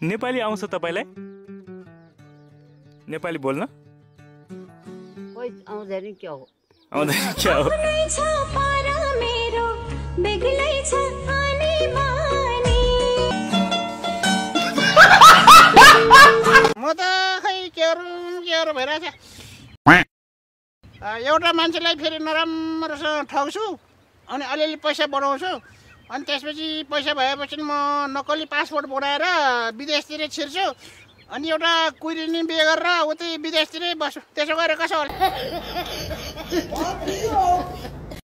नेपाली आउँछ तपाईलाई? नेपाली बोल्न? ओइ आउँदैन के हो? आउँदैन क्या हो? म त खै के भइरहेछ। एउटा मान्छेलाई फेरि नराम्रोसँग ठग्छु अनि अलिअलि पैसा बढाउँछु अनि त्यसपछि पैसा भएपछि म नक्कली पासपोर्ट बनाएर विदेशतिर छिर्छु अनि एउटा कुइरिनी बिहे गरेर उतै विदेशतिरै बस्छु। त्यसो गरेर कसो होला?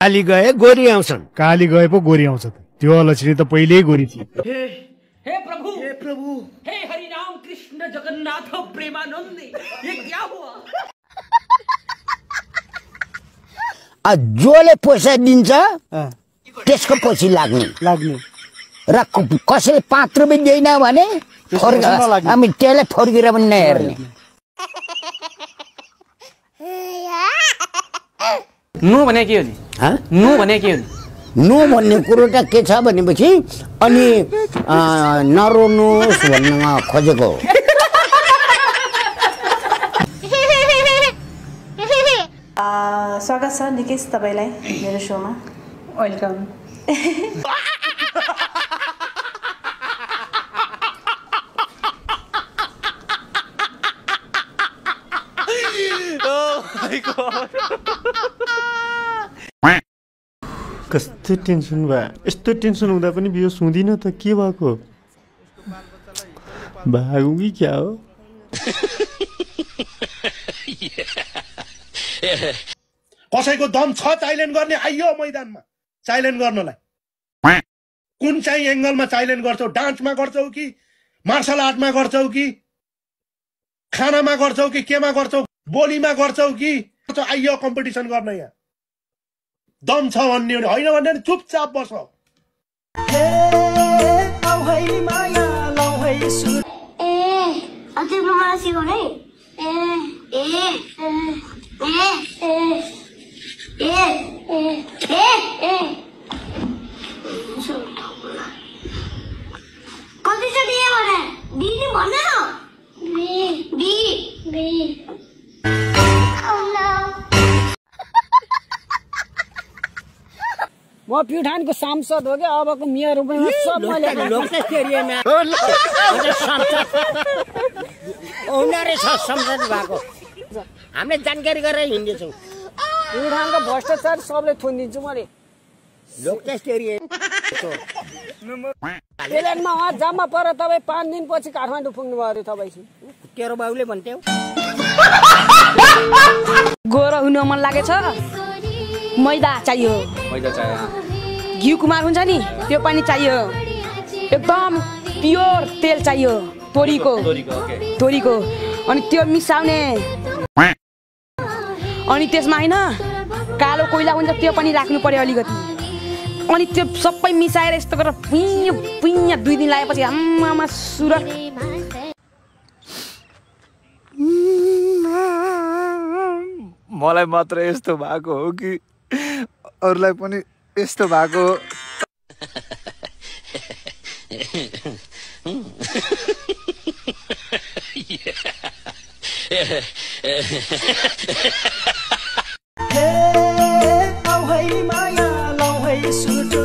काली गए गोरी आउँछन्। काली गए पो गोरी आउँछ त। त्यो अलछिरी त पहिल्यै गोरी थियो। हे प्रभु हे हरि राम कृष्ण जगन्नाथ प्रेमानंद ये क्या हुआ? जोले पैसा दिन्छ त्यसको पछि लाग्ने र कसैले 5 रुपैयाँ दिएन भने हामी त्यसलाई फर्केर पनि नहेर्ने। नु भने के हो नि? नु भने के हो नि? नु भन्ने कुरो त के छ भनेपछि अनि नरोनुहोस् भन्न खोजेको हो। स्वागत छ निकेश तपाईलाई मेरो शोमा। वेलकम। कस्तो टेन्सन भयो। यस्तो टेन्सन हुँदा पनि बियो सुँदिन त के भएको? भागु कि क्या हो? कसैको दम छ चाइलेन्ज गर्ने आइयो मैदानमा चाइलेन्ज गर्नलाई। कुन चाहिँ एंगलमा चाइलेन्ज गर्छौ? डान्समा गर्छौ कि मार्शल आर्टमा गर्छौ कि खानामा गर्छौ कि केमा गर्छौ? बोलीमा गर्छौ कि आइयो कम्पिटिसन गर्न? यहाँ दम छ भन्ने होइन भने चुपचाप बस। म प्युठानको सांसद हो क्या अबको मेयर पनि सब मैले लोकतान्त्रिक एरियामा उनीहरु छ संसद भएको हामीले जानकारी गरेर हिँड्दैछौँ। प्युठानको भ्रष्टाचार सबले थुनिदिन्छु मैले लोकतान्त्रिक एरिया। प्लेनमा वहाँ जाममा पर तपाईँ 5 दिनपछि काठमाडौँ पुग्नु भयो अरे तपाईँ। तेरो बाबुले भन्थ्यौ गोरो हुन मन लागेछ? मैदा चाहियो। घिउ कुमार हुन्छ नि त्यो पनि चाहियो। एकदम प्योर तेल चाहियो तोरीको अनि त्यो मिसाउने अनि त्यसमा हैन कालो कोइला हुन्छ त्यो पनि राख्नु पर्यो अलिकति अनि त्यो सबै मिसाएर यस्तो गरेर पिnya 2 दिन लागेपछि आम्मामा सुर। मलाई मात्र यस्तो भएको हो कि अरूलाई पनि यस्तो भएको? माया लौ है सुटु